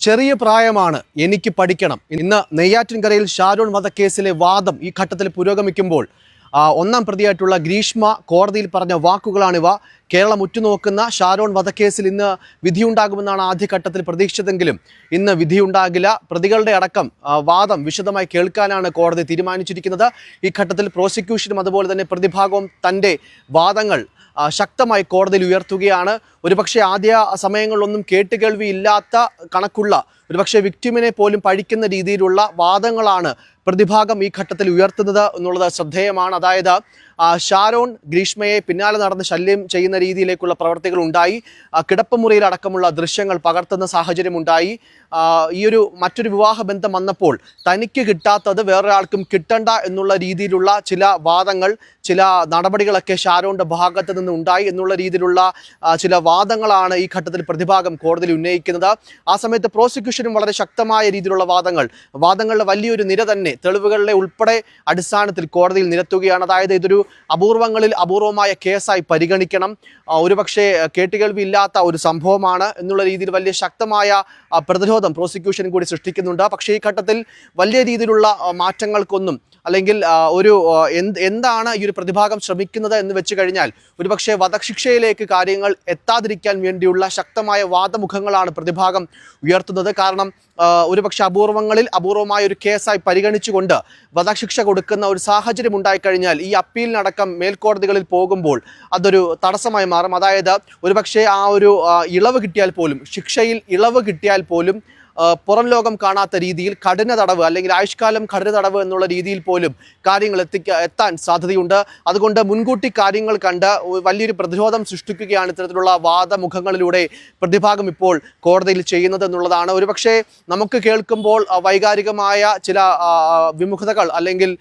ചെറിയ പ്രായമാണ്, എനിക്ക് പഠിക്കണം. ഇന്ന് നെയ്യാറ്റിൻകരയിൽ ഷാരോൺ വധക്കേസിലെ വാദം ഈ ഘട്ടത്തിൽ പുരോഗമിക്കുമ്പോൾ ഒന്നാം പ്രതിയായിട്ടുള്ള ഗ്രീഷ്മ കോടതിയിൽ പറഞ്ഞ വാക്കുകളാണിവ. കേരളം ഉറ്റുനോക്കുന്ന ഷാരോൺ വധക്കേസിൽ ഇന്ന് വിധിയുണ്ടാകുമെന്നാണ് ആദ്യഘട്ടത്തിൽ പ്രതീക്ഷിച്ചതെങ്കിലും ഇന്ന് വിധിയുണ്ടാകില്ല. പ്രതികളുടെ അടക്കം വാദം വിശദമായി കേൾക്കാനാണ് കോടതി തീരുമാനിച്ചിരിക്കുന്നത്. ഈ ഘട്ടത്തിൽ പ്രോസിക്യൂഷനും അതുപോലെ തന്നെ പ്രതിഭാഗവും തൻ്റെ വാദങ്ങൾ ശക്തമായി കോടതിയിൽ ഉയർത്തുകയാണ്. ഒരുപക്ഷെ ആദ്യ സമയങ്ങളിലൊന്നും കേട്ടുകേൾവി ഇല്ലാത്ത കണക്കുള്ള ഒരുപക്ഷെ വിക്ടിമിനെ പോലും പഴിക്കുന്ന രീതിയിലുള്ള വാദങ്ങളാണ് പ്രതിഭാഗം ഈ ഘട്ടത്തിൽ ഉയർത്തുന്നത് എന്നുള്ളത് ശ്രദ്ധേയമാണ്. അതായത് ഷാരോൺ ഗ്രീഷ്മയെ പിന്നാലെ നടന്ന് ശല്യം ചെയ്യുന്ന രീതിയിലേക്കുള്ള പ്രവർത്തികൾ ഉണ്ടായി. കിടപ്പുമുറിയിലടക്കമുള്ള ദൃശ്യങ്ങൾ പകർത്തുന്ന സാഹചര്യമുണ്ടായി. മറ്റൊരു വിവാഹ ബന്ധം വന്നപ്പോൾ തനിക്ക് കിട്ടാത്തത് വേറൊരാൾക്കും കിട്ടണ്ട എന്നുള്ള രീതിയിലുള്ള ചില വാദങ്ങൾ, ചില നടപടികളൊക്കെ ഷാരോണിൻ്റെ ഭാഗത്ത് നിന്ന് ഉണ്ടായി എന്നുള്ള രീതിയിലുള്ള ചില വാദങ്ങളാണ് ഈ ഘട്ടത്തിൽ പ്രതിഭാഗം കോടതിയിൽ ഉന്നയിക്കുന്നത്. ആ സമയത്ത് പ്രോസിക്യൂഷനും വളരെ ശക്തമായ രീതിയിലുള്ള വാദങ്ങളുടെ വലിയൊരു നിര തന്നെ തെളിവുകളുടെ ഉൾപ്പെടെ അടിസ്ഥാനത്തിൽ കോടതിയിൽ നിരത്തുകയാണ്. അതായത് ഇതൊരു അപൂർവങ്ങളിൽ അപൂർവമായ കേസായി പരിഗണിക്കണം, ഒരുപക്ഷെ കേട്ടുകേൾവി ഇല്ലാത്ത ഒരു സംഭവമാണ് എന്നുള്ള രീതിയിൽ വലിയ ശക്തമായ പ്രതിരോധം പ്രോസിക്യൂഷൻ കൂടി സൃഷ്ടിക്കുന്നുണ്ട്. പക്ഷേ ഈ ഘട്ടത്തിൽ വലിയ രീതിയിലുള്ള മാറ്റങ്ങൾക്കൊന്നും അല്ലെങ്കിൽ എന്താണ് ഈ ഒരു പ്രതിഭാഗം ശ്രമിക്കുന്നത് എന്ന് വെച്ച് കഴിഞ്ഞാൽ ഒരുപക്ഷെ വധശിക്ഷയിലേക്ക് കാര്യങ്ങൾ എത്താതിരിക്കാൻ വേണ്ടിയുള്ള ശക്തമായ വാദമുഖങ്ങളാണ് പ്രതിഭാഗം ഉയർത്തുന്നത്. കാരണം ഒരുപക്ഷെ അപൂർവങ്ങളിൽ അപൂർവമായ ഒരു കേസായി പരിഗണിച്ചുകൊണ്ട് വധശിക്ഷ കൊടുക്കുന്ന ഒരു സാഹചര്യം ഉണ്ടായിക്കഴിഞ്ഞാൽ ഈ അപ്പീലിനടക്കം മേൽക്കോടതികളിൽ പോകുമ്പോൾ അതൊരു തടസ്സമായി മാറും. അതായത് ഒരുപക്ഷെ ഇളവ് കിട്ടിയാൽ പോലും, ശിക്ഷയിൽ ഇളവ് കിട്ടിയാൽ പോലും പുറം ലോകം കാണാത്ത രീതിയിൽ കഠിന തടവ് അല്ലെങ്കിൽ ആയുഷ്കാലം കഠിന തടവ് എന്നുള്ള രീതിയിൽ പോലും കാര്യങ്ങൾ എത്താൻ സാധ്യതയുണ്ട്. അതുകൊണ്ട് മുൻകൂട്ടി കാര്യങ്ങൾ കണ്ട് വലിയൊരു പ്രതിരോധം സൃഷ്ടിക്കുകയാണ് ഇത്തരത്തിലുള്ള വാദമുഖങ്ങളിലൂടെ പ്രതിഭാഗം ഇപ്പോൾ കോടതിയിൽ ചെയ്യുന്നത് എന്നുള്ളതാണ്. ഒരുപക്ഷെ നമുക്ക് കേൾക്കുമ്പോൾ വൈകാരികമായ ചില വിമുഖതകൾ അല്ലെങ്കിൽ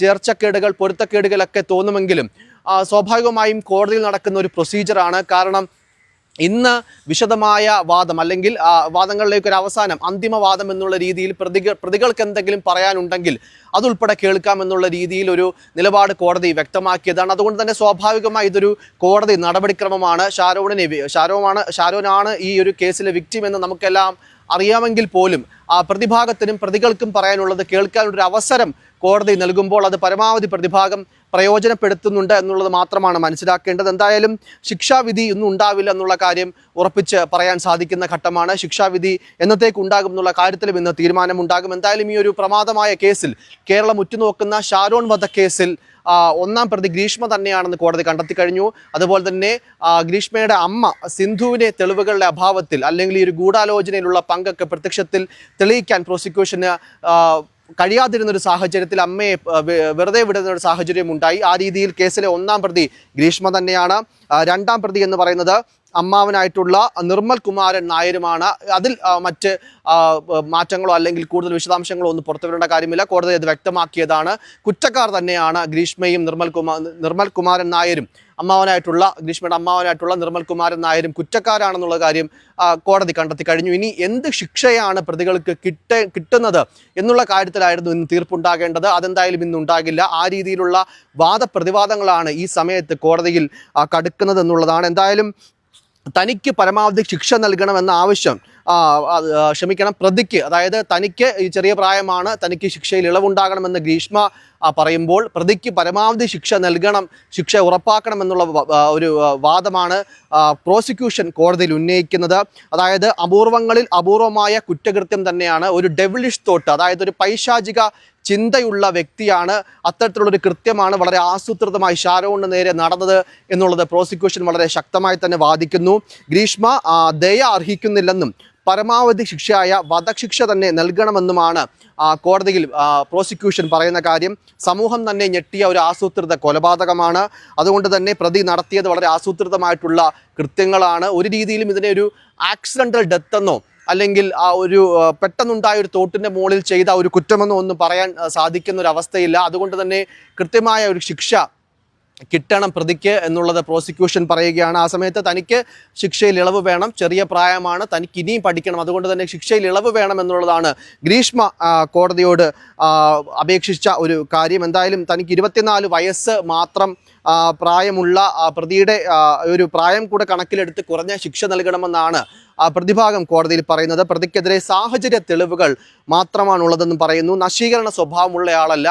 ചേർച്ചക്കേടുകൾ, പൊരുത്തക്കേടുകളൊക്കെ തോന്നുമെങ്കിലും സ്വാഭാവികമായും കോടതിയിൽ നടക്കുന്ന ഒരു പ്രൊസീജിയറാണ്. കാരണം ഇന്ന് വിശദമായ വാദം അല്ലെങ്കിൽ വാദങ്ങളിലേക്ക് ഒരു അവസാനം അന്തിമവാദം എന്നുള്ള രീതിയിൽ പ്രതികൾക്ക് എന്തെങ്കിലും പറയാനുണ്ടെങ്കിൽ അതുൾപ്പെടെ കേൾക്കാമെന്നുള്ള രീതിയിൽ ഒരു നിലപാട് കോടതി വ്യക്തമാക്കിയതാണ്. അതുകൊണ്ട് തന്നെ സ്വാഭാവികമായി ഇതൊരു കോടതി നടപടിക്രമമാണ്. ഷാരോനാണ് ഈ ഒരു കേസിലെ വിക്ടിം എന്ന് നമുക്കെല്ലാം അറിയാമെങ്കിൽ പോലും പ്രതിഭാഗത്തിനും പ്രതികൾക്കും പറയാനുള്ളത് കേൾക്കാനുള്ളൊരു അവസരം കോടതി നൽകുമ്പോൾ അത് പരമാവധി പ്രതിഭാഗം പ്രയോജനപ്പെടുത്തുന്നുണ്ട് എന്നുള്ളത് മാത്രമാണ് മനസ്സിലാക്കേണ്ടത്. എന്തായാലും ശിക്ഷാവിധി ഒന്നും ഉണ്ടാവില്ല എന്നുള്ള കാര്യം ഉറപ്പിച്ച് പറയാൻ സാധിക്കുന്ന ഘട്ടമാണ്. ശിക്ഷാവിധി എന്നത്തേക്ക് ഉണ്ടാകും എന്നുള്ള കാര്യത്തിലും ഇന്ന് തീരുമാനമുണ്ടാകും. എന്തായാലും ഈ ഒരു പ്രമാദമായ കേസിൽ, കേരളം ഉറ്റുനോക്കുന്ന ഷാരോൺ വധക്കേസിൽ ഒന്നാം പ്രതി ഗ്രീഷ്മ തന്നെയാണെന്ന് കോടതി കണ്ടെത്തി കഴിഞ്ഞു. അതുപോലെ തന്നെ ഗ്രീഷ്മയുടെ അമ്മ സിന്ധുവിനെ തെളിവുകളുടെ അഭാവത്തിൽ അല്ലെങ്കിൽ ഈ ഒരു ഗൂഢാലോചനയിലുള്ള പങ്കൊക്കെ പ്രത്യക്ഷത്തിൽ തെളിയിക്കാൻ പ്രോസിക്യൂഷന് കഴിയാതിരുന്നൊരു സാഹചര്യത്തിൽ അമ്മയെ വെറുതെ വിടുന്ന ഒരു സാഹചര്യം ഉണ്ടായി. ആ രീതിയിൽ കേസിലെ ഒന്നാം പ്രതി ഗ്രീഷ്മ തന്നെയാണ്. രണ്ടാം പ്രതി എന്ന് പറയുന്നത് അമ്മാവനായിട്ടുള്ള നിർമ്മൽ കുമാരൻ നായരുമാണ്. അതിൽ മറ്റ് മാറ്റങ്ങളോ അല്ലെങ്കിൽ കൂടുതൽ വിശദാംശങ്ങളോ ഒന്നും പുറത്തുവരേണ്ട കാര്യമില്ല. കോടതി അത് വ്യക്തമാക്കിയതാണ്. കുറ്റക്കാർ തന്നെയാണ് ഗ്രീഷ്മയും നിർമ്മൽ കുമാരൻ നായരും. ഗ്രീഷ്മയുടെ അമ്മാവനായിട്ടുള്ള നിർമ്മൽ കുമാരൻ നായരും കുറ്റക്കാരാണെന്നുള്ള കാര്യം കോടതി കണ്ടെത്തി കഴിഞ്ഞു. ഇനി എന്ത് ശിക്ഷയാണ് പ്രതികൾക്ക് കിട്ടുന്നത് എന്നുള്ള കാര്യത്തിലായിരുന്നു ഇന്ന് തീർപ്പുണ്ടാകേണ്ടത്. അതെന്തായാലും ഇന്നുണ്ടാകില്ല. ആ രീതിയിലുള്ള വാദപ്രതിവാദങ്ങളാണ് ഈ സമയത്ത് കോടതിയിൽ കടുക്കുന്നത് എന്നുള്ളതാണ്. എന്തായാലും തനിക്ക് പരമാവധി ശിക്ഷ നൽകണമെന്ന ആവശ്യം പ്രതിക്ക്, അതായത് തനിക്ക് ഈ ചെറിയ പ്രായമാണ്, തനിക്ക് ശിക്ഷയിൽ ഇളവുണ്ടാകണമെന്ന് ഗ്രീഷ്മ പറയുമ്പോൾ പ്രതിക്ക് പരമാവധി ശിക്ഷ നൽകണം, ശിക്ഷ ഉറപ്പാക്കണമെന്നുള്ള ഒരു വാദമാണ് പ്രോസിക്യൂഷൻ കോടതിയിൽ ഉന്നയിക്കുന്നത്. അതായത് അപൂർവങ്ങളിൽ അപൂർവമായ കുറ്റകൃത്യം തന്നെയാണ്. ഒരു ഡെവിളിഷ് തോട്ട്, അതായത് ഒരു പൈശാചിക ചിന്തയുള്ള വ്യക്തിയാണ്. അത്തരത്തിലുള്ളൊരു കൃത്യമാണ് വളരെ ആസൂത്രിതമായി ഷാരോണിന് നേരെ നടന്നത് എന്നുള്ളത് പ്രോസിക്യൂഷൻ വളരെ ശക്തമായി തന്നെ വാദിക്കുന്നു. ഗ്രീഷ്മ ദയ അർഹിക്കുന്നില്ലെന്നും പരമാവധി ശിക്ഷയായ വധശിക്ഷ തന്നെ നൽകണമെന്നുമാണ് കോടതിയിൽ പ്രോസിക്യൂഷൻ പറയുന്ന കാര്യം. സമൂഹം തന്നെ ഞെട്ടിയ ഒരു ആസൂത്രിത കൊലപാതകമാണ്. അതുകൊണ്ട് തന്നെ പ്രതി നടത്തിയത് വളരെ ആസൂത്രിതമായിട്ടുള്ള കൃത്യങ്ങളാണ്. ഒരു രീതിയിലും ഇതിനെ ഒരു ആക്സിഡൻ്റൽ ഡെത്ത് എന്നോ അല്ലെങ്കിൽ പെട്ടെന്നുണ്ടായ ഒരു തോട്ടിൻ്റെ മുകളിൽ ചെയ്ത ഒരു കുറ്റമെന്നോ ഒന്നും പറയാൻ സാധിക്കുന്ന ഒരു അവസ്ഥയില്ല. അതുകൊണ്ട് തന്നെ കൃത്യമായ ഒരു ശിക്ഷ കിട്ടണം പ്രതിക്ക് എന്നുള്ളത് പ്രോസിക്യൂഷൻ പറയുകയാണ്. ആ സമയത്ത് തനിക്ക് ശിക്ഷയിൽ ഇളവ് വേണം, ചെറിയ പ്രായമാണ്, തനിക്ക് ഇനിയും പഠിക്കണം, അതുകൊണ്ട് തന്നെ ശിക്ഷയിൽ ഇളവ് വേണം എന്നുള്ളതാണ് ഗ്രീഷ്മ കോടതിയോട് അപേക്ഷിച്ച ഒരു കാര്യം. എന്തായാലും തനിക്ക് 24 വയസ്സ് മാത്രം പ്രായമുള്ള പ്രതിയുടെ ഒരു പ്രായം കൂടെ കണക്കിലെടുത്ത് കുറഞ്ഞ ശിക്ഷ നൽകണമെന്നാണ് പ്രതിഭാഗം കോടതിയിൽ പറയുന്നത്. പ്രതിക്കെതിരെ സാഹചര്യ തെളിവുകൾ മാത്രമാണുള്ളതെന്നും പറയുന്നു. നശീകരണ സ്വഭാവമുള്ളയാളല്ല.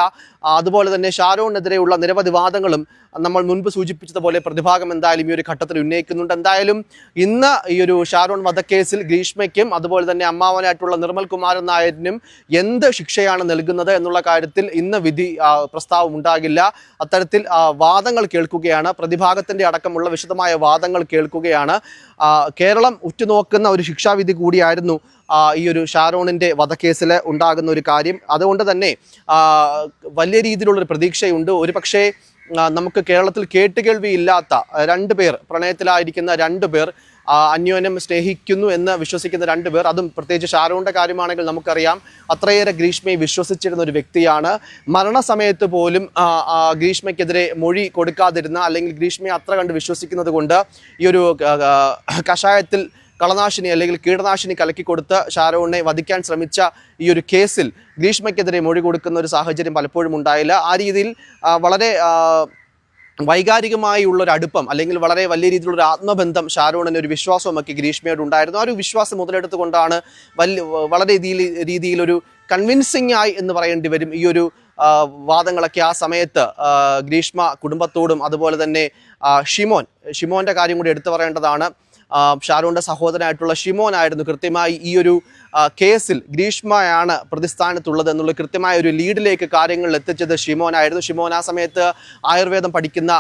അതുപോലെ തന്നെ ഷാരോണിനെതിരെയുള്ള നിരവധി വാദങ്ങളും നമ്മൾ മുൻപ് സൂചിപ്പിച്ചതുപോലെ പ്രതിഭാഗം എന്തായാലും ഈ ഒരു ഘട്ടത്തിൽ ഉന്നയിക്കുന്നുണ്ട്. എന്തായാലും ഇന്ന് ഈ ഒരു ഷാരോൺ വധക്കേസിൽ ഗ്രീഷ്മയ്ക്കും അതുപോലെ തന്നെ അമ്മാവനായിട്ടുള്ള നിർമ്മൽ കുമാരൻ നായരിനും എന്ത് ശിക്ഷയാണ് നൽകുന്നത് എന്നുള്ള കാര്യത്തിൽ ഇന്ന് വിധി പ്രസ്താവം ഉണ്ടാകില്ല. അത്തരത്തിൽ വാദങ്ങൾ കേൾക്കുകയാണ്. പ്രതിഭാഗത്തിന്റെ അടക്കമുള്ള വിശദമായ വാദങ്ങൾ കേൾക്കുകയാണ്. കേരളം ഉറ്റുനോക്കുന്ന ഒരു ശിക്ഷാവിധി കൂടിയായിരുന്നു ഈ ഒരു ഷാരോണിൻ്റെ വധക്കേസിൽ ഉണ്ടാകുന്ന ഒരു കാര്യം. അതുകൊണ്ട് തന്നെ വലിയ രീതിയിലുള്ളൊരു പ്രതീക്ഷയുണ്ട്. ഒരു പക്ഷേ നമുക്ക് കേരളത്തിൽ കേട്ടുകേൾവിയില്ലാത്ത രണ്ടുപേർ, പ്രണയത്തിലായിരിക്കുന്ന രണ്ടുപേർ, അന്യോന്യം സ്നേഹിക്കുന്നു എന്ന് വിശ്വസിക്കുന്ന രണ്ടുപേർ, അതും പ്രത്യേകിച്ച് ഷാരോണിൻ്റെ കാര്യമാണെങ്കിൽ നമുക്കറിയാം അത്രയേറെ ഗ്രീഷ്മയെ വിശ്വസിച്ചിരുന്ന ഒരു വ്യക്തിയാണ്. മരണസമയത്ത് പോലും ഗ്രീഷ്മയ്ക്കെതിരെ മൊഴി കൊടുക്കാതിരുന്ന, അല്ലെങ്കിൽ ഗ്രീഷ്മയെ അത്ര കണ്ട് വിശ്വസിക്കുന്നത് കൊണ്ട് ഈ ഒരു കഷായത്തിൽ കളനാശിനി അല്ലെങ്കിൽ കീടനാശിനി കലക്കിക്കൊടുത്ത് ഷാരോണിനെ വധിക്കാൻ ശ്രമിച്ച ഈ ഒരു കേസിൽ ഗ്രീഷ്മയ്ക്കെതിരെ മൊഴി കൊടുക്കുന്ന ഒരു സാഹചര്യം പലപ്പോഴും ഉണ്ടായില്ല. ആ രീതിയിൽ വളരെ വൈകാരികമായുള്ളൊരു അടുപ്പം, അല്ലെങ്കിൽ വളരെ വലിയ രീതിയിലുള്ളൊരു ആത്മബന്ധം ഷാരോണിന് ഒരു വിശ്വാസവുമൊക്കെ ഗ്രീഷ്മയോട് ഉണ്ടായിരുന്നു. ആ ഒരു വിശ്വാസം മുതലെടുത്തുകൊണ്ടാണ് വളരെ രീതിയിലൊരു കൺവിൻസിംഗ് ആയി എന്ന് പറയേണ്ടി വരും ഈ ഒരു വാദങ്ങളൊക്കെ ആ സമയത്ത് ഗ്രീഷ്മ കുടുംബത്തോടും അതുപോലെ തന്നെ ഷിമോൻ്റെ കാര്യം കൂടി എടുത്തു പറയേണ്ടതാണ്. ഷാരോണിൻ്റെ സഹോദരനായിട്ടുള്ള ഷിമോനായിരുന്നു കൃത്യമായി ഈ ഒരു കേസിൽ ഗ്രീഷ്മയാണ് പ്രതിസ്ഥാനത്തുള്ളത് എന്നുള്ള കൃത്യമായ ഒരു ലീഡിലേക്ക് കാര്യങ്ങൾ എത്തിച്ചത് ഷിമോനായിരുന്നു. ഷിമോൻ ആ സമയത്ത് ആയുർവേദം പഠിക്കുന്ന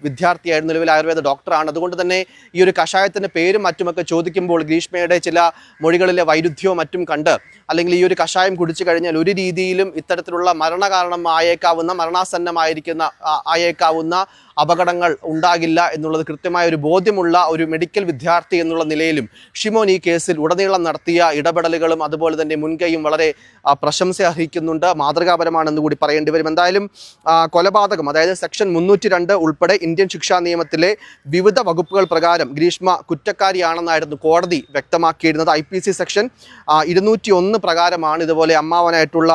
വിദ്യാർത്ഥിയായിരുന്നു, നിലവിൽ ആയുർവേദ ഡോക്ടറാണ്. അതുകൊണ്ട് തന്നെ ഈ ഒരു കഷായത്തിൻ്റെ പേരും മറ്റുമൊക്കെ ചോദിക്കുമ്പോൾ ഗ്രീഷ്മയുടെ ചില മൊഴികളിലെ വൈരുദ്ധ്യവും മറ്റും കണ്ട്, അല്ലെങ്കിൽ ഈ ഒരു കഷായം കുടിച്ചു കഴിഞ്ഞാൽ ഒരു രീതിയിലും ഇത്തരത്തിലുള്ള മരണാസന്നമായേക്കാവുന്ന അപകടങ്ങൾ ഉണ്ടാകില്ല എന്നുള്ളത് കൃത്യമായ ഒരു ബോധ്യമുള്ള ഒരു മെഡിക്കൽ വിദ്യാർത്ഥി എന്നുള്ള നിലയിലും ഷിമോൻ ഈ കേസിൽ ഉടനീളം നടത്തിയ ഇടപെടലുകളും അതുപോലെ തന്നെ മുൻകൈയും വളരെ പ്രശംസ അർഹിക്കുന്നുണ്ട്, മാതൃകാപരമാണെന്ന് കൂടി പറയേണ്ടി വരും. എന്തായാലും കൊലപാതകം, അതായത് സെക്ഷൻ 302 ഉൾപ്പെടെ ഇന്ത്യൻ ശിക്ഷാ നിയമത്തിലെ വിവിധ വകുപ്പുകൾ പ്രകാരം ഗ്രീഷ്മ കുറ്റക്കാരിയാണെന്നായിരുന്നു കോടതി വ്യക്തമാക്കിയിരുന്നത്. IPC സെക്ഷൻ 201 പ്രകാരമാണ് ഇതുപോലെ അമ്മാവനായിട്ടുള്ള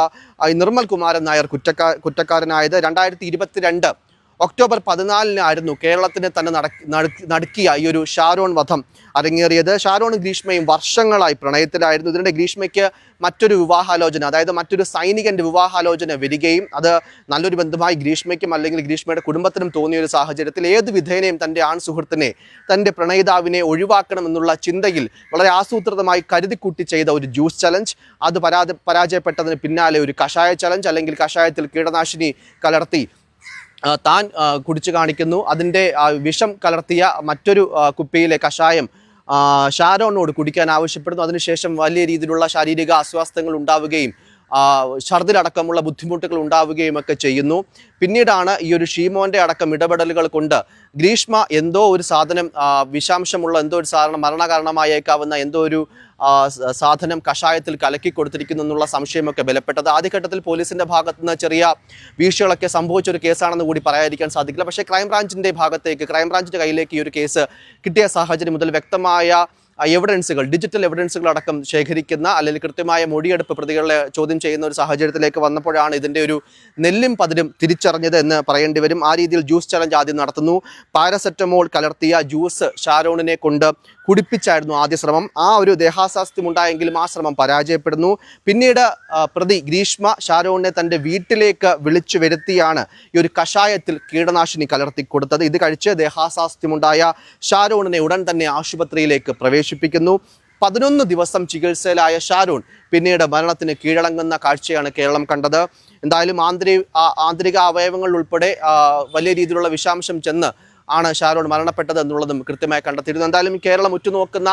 നിർമ്മൽ കുമാരൻ നായർ കുറ്റക്കാരനായത്. 2022 ഒക്ടോബർ 14 കേരളത്തിന് തന്നെ നടുക്കിയ ഈ ഒരു ഷാരോൺ വധം അരങ്ങേറിയത്. ഷാരോണും ഗ്രീഷ്മയും വർഷങ്ങളായി പ്രണയത്തിലായിരുന്നു. ഇതിനിടെ ഗ്രീഷ്മയ്ക്ക് മറ്റൊരു വിവാഹാലോചന, അതായത് മറ്റൊരു സൈനികന്റെ വിവാഹാലോചന വരികയും അത് നല്ലൊരു ബന്ധമായി ഗ്രീഷ്മയ്ക്കും അല്ലെങ്കിൽ ഗ്രീഷ്മയുടെ കുടുംബത്തിനും തോന്നിയ ഒരു സാഹചര്യത്തിൽ ഏത് വിധേനയും തൻ്റെ ആൺ സുഹൃത്തിനെ, തൻ്റെ പ്രണയിതാവിനെ ഒഴിവാക്കണമെന്നുള്ള ചിന്തയിൽ വളരെ ആസൂത്രിതമായി കരുതിക്കൂട്ടി ചെയ്ത ഒരു ജ്യൂസ് ചലഞ്ച്, അത് പരാജയപ്പെട്ടതിന് പിന്നാലെ ഒരു കഷായ ചലഞ്ച്, അല്ലെങ്കിൽ കഷായത്തിൽ കീടനാശിനി കലർത്തി താൻ കുടിച്ചു കാണിക്കുന്നു. അതിൻ്റെ വിഷം കലർത്തിയ മറ്റൊരു കുപ്പിയിലെ കഷായം ഷാരോണിനോട് കുടിക്കാൻ ആവശ്യപ്പെടുന്നു. അതിനുശേഷം വലിയ രീതിയിലുള്ള ശാരീരിക അസ്വാസ്ഥ്യങ്ങൾ ഉണ്ടാവുകയും ഛർദിലടക്കമുള്ള ബുദ്ധിമുട്ടുകൾ ഉണ്ടാവുകയും ഒക്കെ ചെയ്യുന്നു. പിന്നീടാണ് ഈ ഒരു ഷീമോൻ്റെ അടക്കം ഇടപെടലുകൾ കൊണ്ട് ഗ്രീഷ്മ എന്തോ ഒരു സാധനം, വിഷാംശമുള്ള എന്തോ ഒരു സാധനം, മരണകാരണമായേക്കാവുന്ന എന്തോ ഒരു സാധനം കഷായത്തിൽ കലക്കി കൊടുത്തിരിക്കുന്നു എന്നുള്ള സംശയമൊക്കെ ബലപ്പെട്ടത്. ആദ്യഘട്ടത്തിൽ പോലീസിൻ്റെ ഭാഗത്തു നിന്ന് ചെറിയ വീഴ്ചകളൊക്കെ സംഭവിച്ചൊരു കേസാണെന്ന് കൂടി പറയാതിരിക്കാൻ സാധിക്കില്ല. പക്ഷേ ക്രൈംബ്രാഞ്ചിൻ്റെ കയ്യിലേക്ക് ഈ ഒരു കേസ് കിട്ടിയ സാഹചര്യം മുതൽ വ്യക്തമായ ഡിജിറ്റൽ എവിഡൻസുകൾ അടക്കം ശേഖരിക്കുന്ന, അല്ലെങ്കിൽ കൃത്യമായ മൊഴിയെടുപ്പ് പ്രതികളെ ചോദ്യം ചെയ്യുന്ന ഒരു സാഹചര്യത്തിലേക്ക് വന്നപ്പോഴാണ് ഇതിൻ്റെ ഒരു നെല്ലും പതിരും തിരിച്ചറിഞ്ഞത് എന്ന് പറയേണ്ടി വരും. ആ രീതിയിൽ ജ്യൂസ് ചലഞ്ച് ആദ്യം നടത്തുന്നു. പാരസെറ്റമോൾ കലർത്തിയ ജ്യൂസ് ഷാരോണിനെ കൊണ്ട് കുടിപ്പിച്ചായിരുന്നു ആദ്യ ശ്രമം. ആ ഒരു ദേഹാസ്വാസ്ഥ്യം ഉണ്ടായെങ്കിലും ആ ശ്രമം പരാജയപ്പെടുന്നു. പിന്നീട് പ്രതി ഗ്രീഷ്മ ഷാരോണിനെ തൻ്റെ വീട്ടിലേക്ക് വിളിച്ചു വരുത്തിയാണ് ഈ ഒരു കഷായത്തിൽ കീടനാശിനി കലർത്തി കൊടുത്തത്. ഇത് കഴിച്ച് ദേഹാസ്വാസ്ഥ്യമുണ്ടായ ഷാരോണിനെ ഉടൻ തന്നെ ആശുപത്രിയിലേക്ക് പ്രവേശിപ്പിക്കുന്നു. 11 ദിവസം ചികിത്സയിലായ ഷാരോൺ പിന്നീട് മരണത്തിന് കീഴടങ്ങുന്ന കാഴ്ചയാണ് കേരളം കണ്ടത്. എന്തായാലും ആന്തരിക അവയവങ്ങൾ ഉൾപ്പെടെ വലിയ രീതിയിലുള്ള വിഷാംശം ചെന്ന് ആണ് ഷാരോൺ മരണപ്പെട്ടത് എന്നുള്ളതും കൃത്യമായി കണ്ടെത്തിയിരുന്നു. എന്തായാലും കേരളം ഉറ്റുനോക്കുന്ന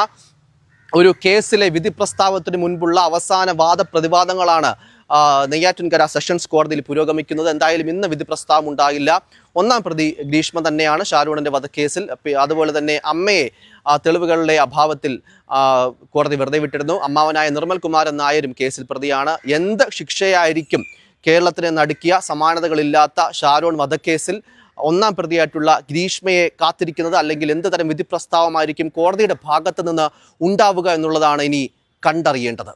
ഒരു കേസിലെ വിധി പ്രസ്താവത്തിന് മുൻപുള്ള അവസാന വാദപ്രതിവാദങ്ങളാണ് നെയ്യാറ്റിൻകര സെഷൻസ് കോടതിയിൽ പുരോഗമിക്കുന്നത്. എന്തായാലും ഇന്ന് വിധി പ്രസ്താവം ഉണ്ടാകില്ല. ഒന്നാം പ്രതി ഗ്രീഷ്മ തന്നെയാണ് ഷാരോണിൻ്റെ വധക്കേസിൽ. അതുപോലെ തന്നെ അമ്മയെ തെളിവുകളുടെ അഭാവത്തിൽ കോടതി വെറുതെ വിട്ടിരുന്നു. അമ്മാവനായ നിർമ്മൽ കുമാരൻ നായരും കേസിൽ പ്രതിയാണ്. എന്ത് ശിക്ഷയായിരിക്കും കേരളത്തിനെ നടുക്കിയ സമാനതകളില്ലാത്ത ഷാരോൺ വധക്കേസിൽ ഒന്നാം പ്രതിയായിട്ടുള്ള ഗ്രീഷ്മയെ കാത്തിരിക്കുന്നത്, അല്ലെങ്കിൽ എന്ത് തരം വിധി പ്രസ്താവമായിരിക്കും കോടതിയുടെ ഭാഗത്ത് നിന്ന് ഉണ്ടാവുക എന്നുള്ളതാണ് ഇനി കണ്ടറിയേണ്ടത്.